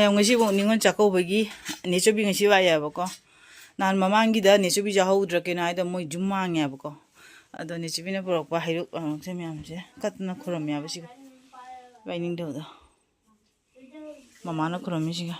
ꯃꯌꯥꯝ ꯉꯁꯤꯕꯨ ꯅꯤꯉꯣꯜ ꯆꯥꯛꯀꯧꯕꯒꯤ ꯅꯦꯆꯧꯕꯤ ꯉꯁꯤ ꯋꯥꯏꯌꯦꯕꯀꯣ. ꯅꯍꯥꯟ ꯃꯃꯥꯡꯒꯤꯗ ꯅꯦꯆꯧꯕꯤ ꯌꯥꯍꯧꯗ꯭ꯔ ꯀꯩꯅꯣ ꯍꯥꯏꯗ ꯃꯣꯏ ꯖꯨꯝ ꯃꯥꯡꯉꯦꯕꯀꯣ. ꯑꯗꯣ ꯅꯦꯆꯧꯕꯤꯅ ꯄꯨꯔꯛꯄ ꯍꯩꯔꯨꯛ ꯁꯦ ꯃꯌꯥꯝꯁꯦ ꯀꯠꯇꯅ ꯈꯨꯔꯝꯃꯦꯕ ꯁꯤꯒ. ꯋꯥꯏꯅꯤꯡꯗꯕꯗꯣ. ꯃꯃꯥꯅ ꯈꯨꯔꯝꯃꯤꯁꯤꯒ.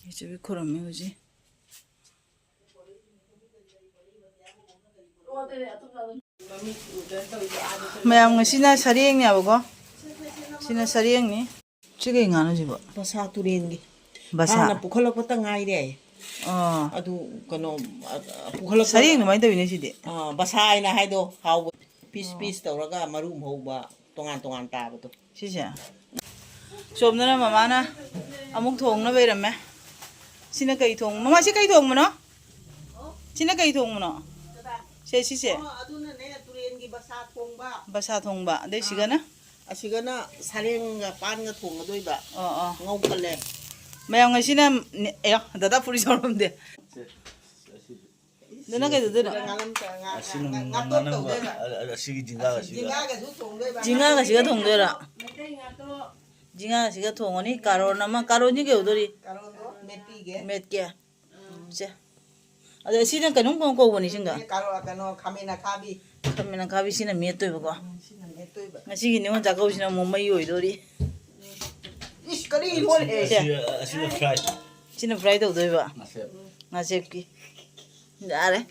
ꯅꯦꯆꯧꯕꯤ ꯈꯨꯔꯝꯃꯤ ꯍꯧꯖꯤꯛ. ꯃꯌꯥꯝ ꯉꯁꯤꯅ ꯁꯔꯦꯡꯅꯦꯕꯀꯣ. sina sariang ni sige ngano jibo basa turengi basa na pukhalakpata ngaire adu kano pukhalak sariang no mai tawine sidi basa ina haido haw piece tawraga marum hauba tongan tongan tabado sija somna mama na amuk thong na beiramme sina kai thong mama si kai thong mano sina kai thong mano se si se aduna ne turengi basa thongba de sigana asigana sarengga panga thongadoiba ngaukalle mayang ngasina ya dada puri soromde dana kai dada asigi jinga ga siga thongdera jinga ga siga thongoni karo nama karo ni ge udori met ke se ada sina kanung ko boni singa kano khamena khabi sina met toy bako ngasi ni on jakau sina mumai oidori is kari mol he sina fry to doiba ngasep ki dare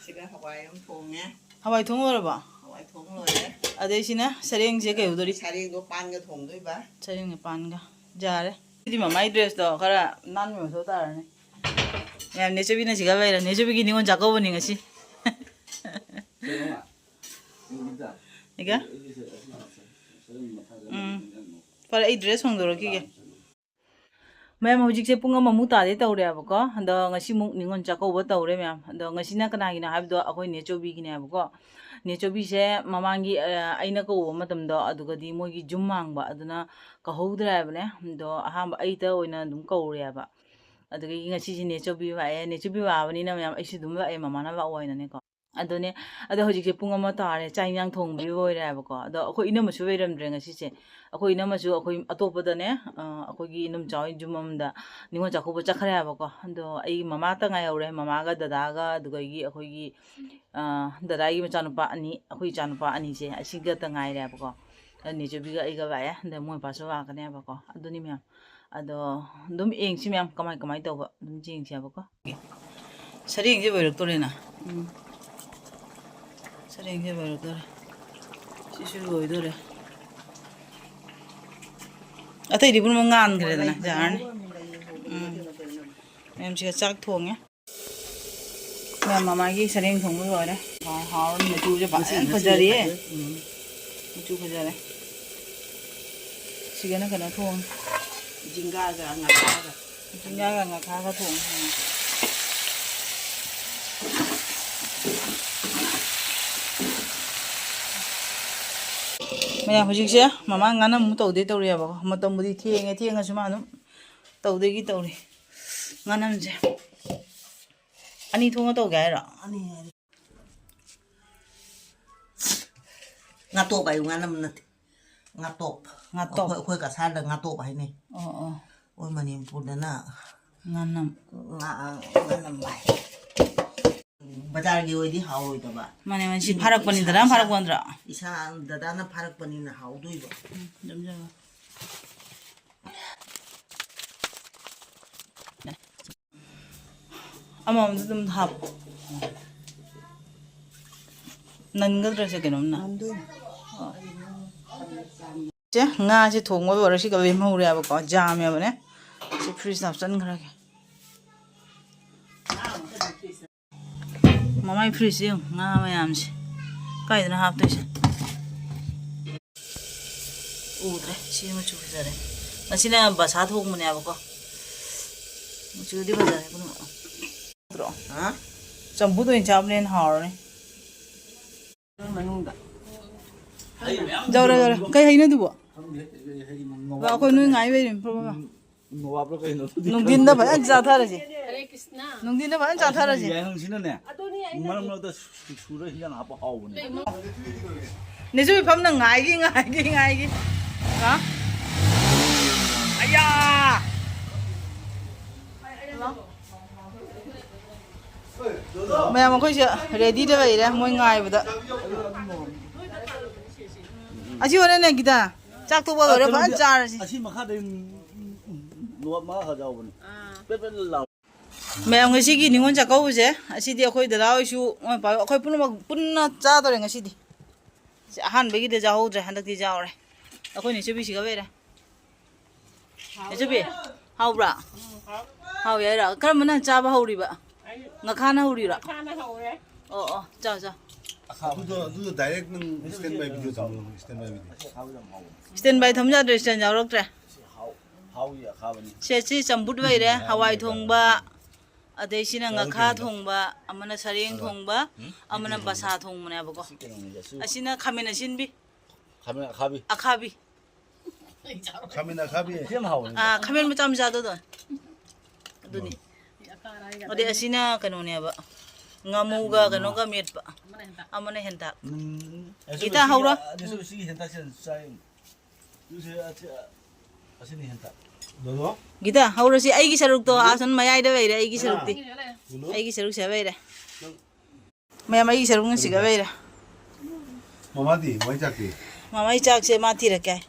siga hawai thong ora ba hawai thong lore ade sina sareng je ke udori sareng do pan ga thong doiba sareng ne pan ga jare di mama dress do kara nan me so tar ne ya nechobi na siga baira nechobi ki ni on jakau boni ngasi Ika? Para ai dress hongdoro ki ge. Ma'am hojik se punga mamu ta de tawre abako. Ando ngasi mu ningon chakau ba tawre ma'am. Ando ngasi na kana gina habdo akoi nechobi gine abako. Nechobi se mamangi aina ko matam do aduga di mogi jummang ba aduna ka hodra abne. Ando ahamba aita oina dum kawre aba. Aduga ngasi si nechobi wa abani na ma'am aisi dum ba ai mama na ba oina ne ko. Adone ada hojik se punga ma tare chaingyang thong bi boy ra ba ko ado akoi ina masu beram dreng asi se akoi ina masu akoi atopa da ne akoi gi inum chawin jumam da ningo jakho ba chakhara ba ko ado ai mama ta ngai aure mama ga dada ga duga gi akoi gi dada gi macha nupa ani akoi cha nupa ani se asiga ta ngai ra ba ko ani je bi ga ai ga ba ya da mo pa so wa ka ne ba ko ado ni myam ado dum eng si myam kamai to ba dum jing si ba ko sari eng je boy rok to le na sareng je baru dore sisir goi dore atai di pun mangan kare na jan em chi chak thong ya ma mama gi sareng thong bo ore ha ni tu je ba phajari e tu phajare sigana kana thong jinga ga ngakha ga thong Maya hojik se mama ngana mu tawde tawri ba matam budi thienga suma no tawde gi tawri nganam je ani thonga taw ga ra ani ngato ba yu nganam nat ngato khoi ka sa da ngato ba ne oi mani pudana nganam ba bazar gi oi di haw da ba mane man si pharak pani dara pharak bandra isa dada na pharak pani na haw doi ba jam amam dum hap nangadra se kenom na je nga si thong mo ora si ka bem ho ra ba ko jam ya bane si freeze nap chan khara ke mama freeze yung nga mayam si kai na hap to si udre si mo chu jare nasina basa thong mo ne ba ko chu di ba jare ko dro ha chambu to in cham len har ne manung da jawra kai haina du ba ko nu ngai be rim problem nung din da ba ja tha ra ji hare krishna nung din da ba ja tha ra ji yang sini ne adoni 말마다 술을 그냥 아빠 하오네. 내 집에 밥는 알기. 어? 아야. mẹ mà khôi chưa ready đó vậy đấy mỗi ngày vậy đó à chứ hôm nay kita chắc tôi bao giờ phải trả rồi 아시 마카든 누가 마카 자오네. 빼빼 라. mẹ người sĩ đi ngon chắc câu chứ à chứ đi khôi để lao chú bảo khôi phun nó trả rồi người sĩ đi han bây giờ giao rồi han được đi giao rồi khôi này chưa biết gì cả vậy đấy chưa biết hao bả hao vậy đó cái mình ăn trả bao hao đi bả ngã khăn hao đi rồi chào 너 다이렉트는 스탠바이 비디오 잡는 스탠바이 비디오. standby tham gia restaurant giao rồi 하우야 가버니. sẽ chăm bút vậy đấy Hawaii thong ba ở đây xin ngã khá thong ba amana sareng thong ba amana basa thong mana bako xin khamen xin bi 가면 가비. akhabi 카메라 카비에. 그냥 하오네. à khamen macam jado don aduni ở đây xin cái nó này ba ngamuga cái nó cái miệt ba amana henta Kita haura. 그래서 시기 현타선 사이. 요새 아시니 현타. 너너? kita haura si ai ki saruk to asan mayai da vậy đấy ai ki saruk ti ai ki saruk se vậy đấy mẹ mai ki saruk ngi siga vậy đấy 마마디 뭐 잡기. mama chak se ma thi ra kai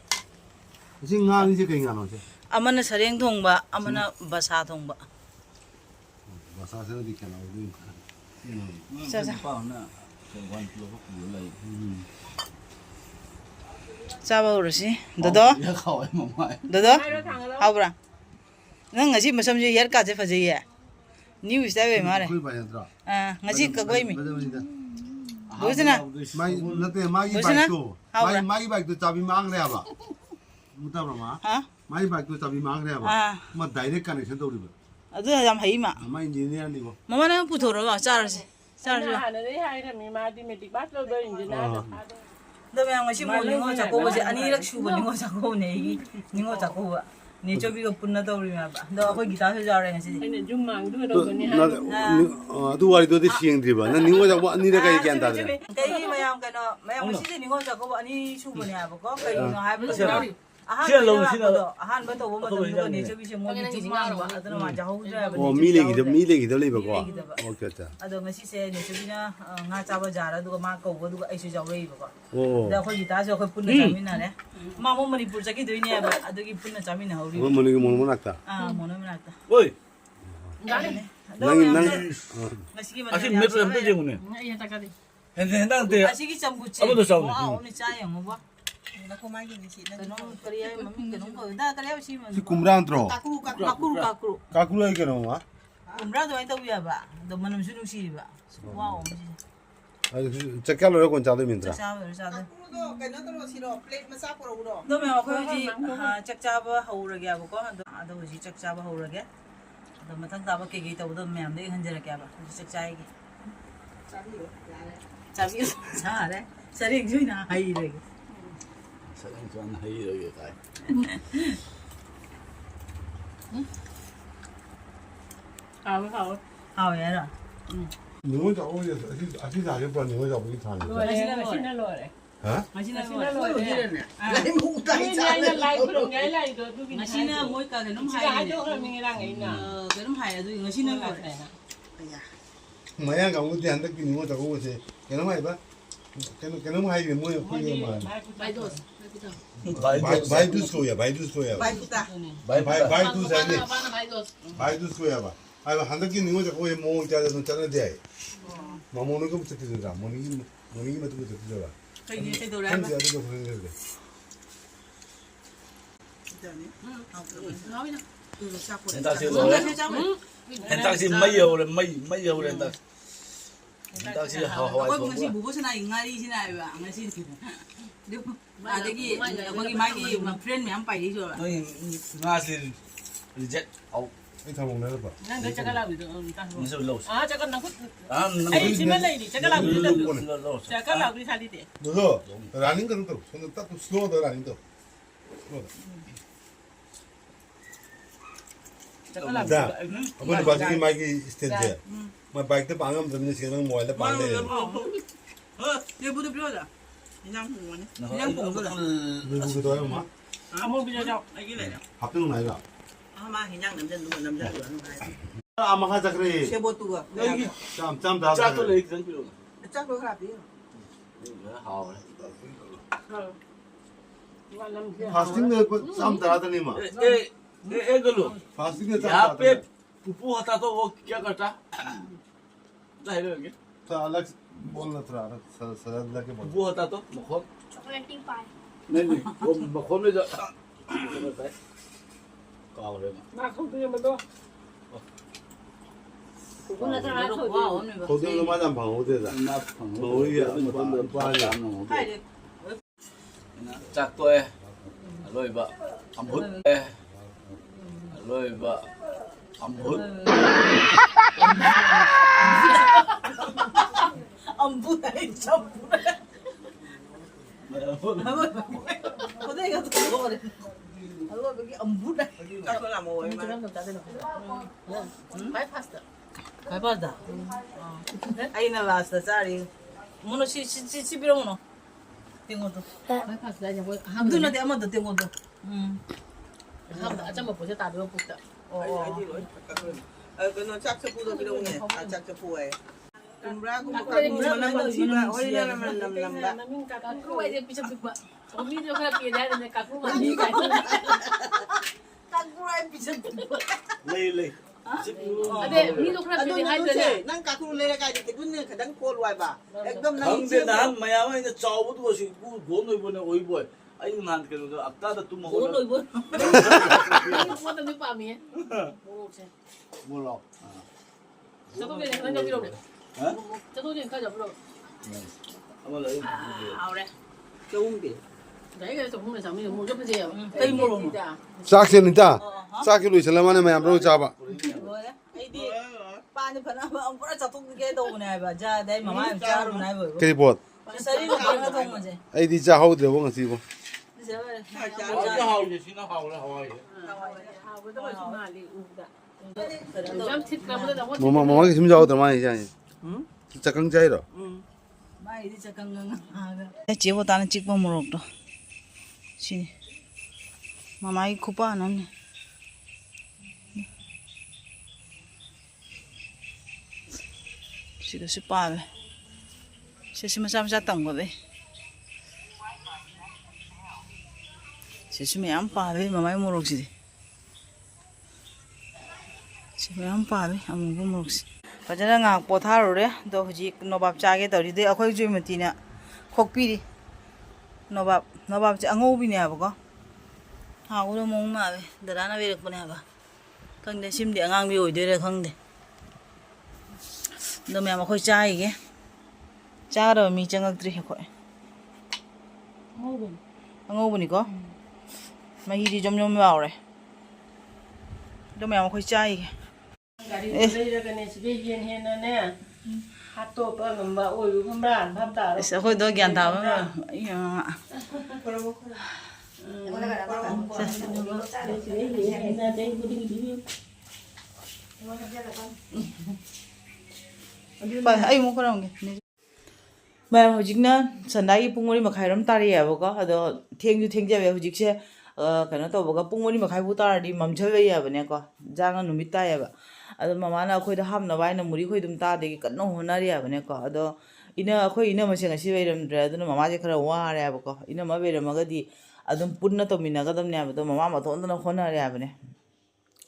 지금 나 이제 그냥 안 오지. amana sareng thong ba amana basa thong ba 마사세는 이렇게 나오고. 자. 빠나. 그건 그거 그거 cha bao rồi si dodo 야 가와이 엄마. dodo haura nang ngasi masam je yar ka je fa je ya new style ve mare 그걸 봐야 되더라. ngasi ka goi mi 맞아. boisna 마이 나때 마이 보시나? 바이도. 하오라. 마이 바이도 잡이 망래 봐. 못하마. ha 마이 바이도 잡이 망래 봐. à 뭐 다이렉트 커넥션 도 우리 봐. adu jam hai ma 아마 인지니어 아니고. mama na pu thoro ba cha rồi si cha rồi Hana đấy hai thằng mình mà đi mình đi bắt rồi đôi nhìn ra được. 너 명 ngasi mo ningo chako ba je ani rak shu ba ningo chako ne gi ningo chako ba ne chobi ga punna to ri ma ba 너 khoi gita se ja re ngasi Anh này chung mang đứa đâu cái này 나 두와리도 시행들이 봐. 나 니가 잡고 니가 얘기한다. cái mayam cái nó mayam ngasi je ningo chako ba ani shu ba ne ba ko kai no hai ba 아한 번 더 보면 누가 내 저기 좀 뭐지 지만 봐 아들 맞아 호주야 미래기도 레이버고. 오케이다. 아도 ngasi 내 저기나 nga 잡아 자라 누가 막 거고 누가 아이수 잡아 이거 오. 나 거기 다서 그 분나 자미나네 마모 머니푸르 자기 도이냐 봐 아도기 분나 자미나 우리 뭐 뭐는 뭐 났다. 아 뭐는 났다 어이. 난 ngasi 아시 메트로 한 번째 오네. Anh ta cái gì? 현장한테 아시기 좀 붙지 아무도 싸우네. 아 오늘 짜요 뭐 봐. nó không ai nhìn chị nó cái mà mình cái nó người ta cái gì mà kumran tro. kakuru 까꾸라 이게 나와. kumra tôi anh tao bây bà đồ mình làm suy nghĩ bà wow 아, 작갈로 요건 자도민들아. sao rồi sao đây cái nó tôi xí đồ plate mà sao rồi đồ nó mà khơi gì chắc cha bà hầu rồi kìa có đâu gì chắc cha bà hầu rồi kìa đồ mà thằng ta bà cái tàu đồ mềm đấy hơn giờ kìa bà chắc cha cái cha biết sao đấy sao đi dưới nào hay rồi 사장님 하이러게 다. Hào hào. hầu vậy rồi 너 잡고 이제 아시 자게 봐. 너 잡고 이 타는. Rồi đấy, xin nó rồi đấy. 어? machine Xin nó rồi đấy. lấy mũ tay Cái ra này lại cái đồ cái này rồi tôi bị machine mỗi cái nó Chỉ là hay chỗ là mình đang ấy nè. cái nó hay rồi machine nó 뭐야 가고 뒤 한다 끼니 뭐 잡고 오세. 걔는 많이 봐. 걔는 많이 뭐 그게 뭐. 바이두스코야. bài của ta 바이두스아니. 바이두스코야 봐. 아, 한다 끼니 뭐 잡고 뭐 짜는 돼. 뭐 먹는 거 부터 드자. 뭐니 뭐부터 드자. cái đồ 한 đấy 가지 더 그런 거. 현장시 현장시 마이어래 마이어래 다. 현장시 하와이 Aku ngasi bubu sana ingari sina ba ngasi dia ada lagi bagi magi ma friend mi ampai di so 너희 나시 리젝 아우 이 다 먹는 거 봐. Đang cái chắc là bị được ta. 무슨 로스. À chắc là hút. 아, Ấy xin mấy đi, chắc là bị được. 로스. Chắc là bị sao đi để. 너도 라닝 거는 또 손을 딱 스노더 라닝 또. 스노더. 잠깐만. 자, 아버지 바지기 마이기 스탠드. 마 바이크 때 방금 듣는 시간은 뭐할래 방대. 얘부터 필요하다. 그냥 붕어네. 그냥 붕어다. 누구도 해요, 마. 아무 비자죠. 알겠네. 합병 나이가. 아마 그냥 남자 누구 남자 좋아하는 거야. 아마 하자 그래. 쉐보 뚜가. 여기 짬 다. 짜도 레이크 전 필요. 짝도 하라비요. 하오. 파스팅 내짬 다더니 마. ए गलो 파스팅 내짬 यहाँ 다. पे पुप्पू होता तो वो क्या करता जाहिर है 자, 알렉 बोलना थोड़ा सदा लगे बोल. पुप्पू होता तो मखोन चॉकलेटिंग पाई नहीं वो मखोन में जो करता है काव रे 나 không mà tôi. 오늘 들어가 와 오늘 봐. 거기로 맞아 방어대다. ना 거기야 뭐 아니야. chắc tôi rồi vợ ẩm hút rồi vợ ẩm hút 엄부네 점부네. 어디가 또 그거 그래. 알고 여기 엄부네. 짝도 나 먹어요. 바이파스다. 갈바다. 아이나 왔어 쌀이. 문어 시비로 문어. 땡고도. 바이파스다. 이제 뭐 누나 때 아무도 땡고도. 하면 아침에 보자 다 배워 볼다. 그는 짝짝부도 필요해. 아 짝짝부에. kumbrago makakuma naman siya. Oy na naman namnamba. Kakruwa dia bisa buka. Video kena pindah dan kakruwa ni kan. Kagray bisan. ले ले Ada video kena Ano pindah ano dan. siya? Nang kakulay na kaya dito ne kadang polway ba? Ekdom nang हम दे नान मयामा इन चावत वो सी वो गोन होई बने ओई बॉय आई नान के तो अक्ता द तुम हो 오늘 뭐. Semua tu lupa mi. बोलो Satu dia kena jauh dulu. हां Satu dia kena jauh dulu. अब ले 아우래. Kawumbi. Jadi kalau semua sama ni, mungkin apa sih? Tay mo ro. 싹시는 있다. 싹시로 있을만한 마음 로 잡아. 뭐야? 아이디. 빠니 파나마 엄브라 자동게 도우네 봐. 자, 내 마마 자루 나이 봐. 그리 봇. 서리는 방가 동문제. 아이디 자 하우드 원가 쓰고. और हाउ जे सीना हाउ ले हवाई Aku tu macam mana ni? Jam tit kamu tu dah buat. 뭐가 지금 자고 들만 이제. 진짜 강자이로. 마이디 잠깐만. 제보다는 찍고 물었다. 시. 마마이 쿠파 안 왔네. 시도 시빠베. 시시면 잠자 딴 거네. 시시면 안 빠베 마마이 물었지. 시시면 안 빠베 아무 거 물었지. फजन ngak पोथारुरे दो हुजी नोबाब चागे तौरी दे अखोय जुमतीना खोकपीरी नोबाब चे अंगोबिने हाबको हाउरो मोंग माबे दराना बेरकपने हाबा खंगदे सिमदे अंगांग बि ओइदोरे खंगदे द म्याम अखोय चाइगे चारो मी चंगक्त्रि हेखोय अंगोबनिको महीदि जमजम बावरे द म्याम अखोय चाइगे Sao khôi tôi ghiền thảo mà Bài ai muốn có đâu kìa Mà hồi chính nó sẵn đáy bung ngồi mà khai rắm ta đi à bố có Đó thiên như thiên về hồi chính xe Cái nó tàu bố có bung ngồi mà khai bố ta đi mầm chơi về à bà nè có Giang nó nụ mít tay à bà Ado mamana akhoi da hamna waina muri khoi dum ta de kanno honari ya bane ko ado ina akhoi ina mase ngasi weiram dra ado mama je khara wa ya ba ko ina ma weiram ga di adum punna to mina ga dam ne ba to mama ma thon na honari ya bane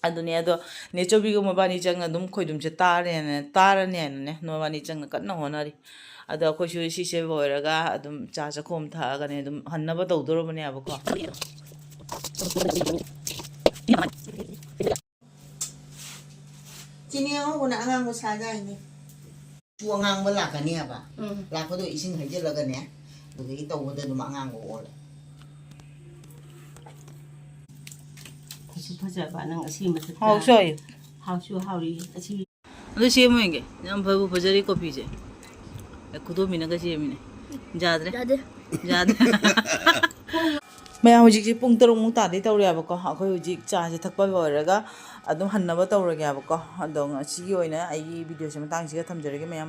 ado ne ado ne chobi go mabani chang adum khoi dum che tar ne no mabani chang kanno honari ado akhoi shu si se boira ga adum cha cha khom tha ga ne adum hanna ba to doro bane ya ba ko Siniyo ko na angang mo saga ini. Buangang mo laka niya ba? Laka do ising hajar laga niya. Dugi ito ko do mangang ko ole. Kasi pasal apa nang asyik mesti. Hau shoy Hau syu hau ni asyik. ado she mo nge nam babu bajari ko pije kudo mina ga she mine jadre दादे jadre ꯃꯌꯥꯝ ꯍꯧꯖꯤꯛꯁꯦ ꯄꯨꯡ 6ꯃꯨꯛ ꯇꯥꯗꯩ ꯇꯧꯔꯦꯕꯀꯣ ꯑꯩꯈꯣꯏ ꯍꯧꯖꯤꯛ ꯆꯥꯁꯦ ꯊꯛꯄ ꯂꯣꯏꯔꯒ ꯑꯗꯨꯝ ꯍꯟꯅꯕ ꯇꯧꯔꯒꯦꯕꯀꯣ ꯑꯗꯣ ꯉꯁꯤꯒꯤ ꯑꯣꯏꯅ ꯑꯩꯒꯤ ꯚꯤꯗꯤꯑꯣꯁꯦ ꯃꯇꯥꯡꯁꯤꯒ ꯊꯝꯖꯔꯒꯦ ꯃꯌꯥꯝ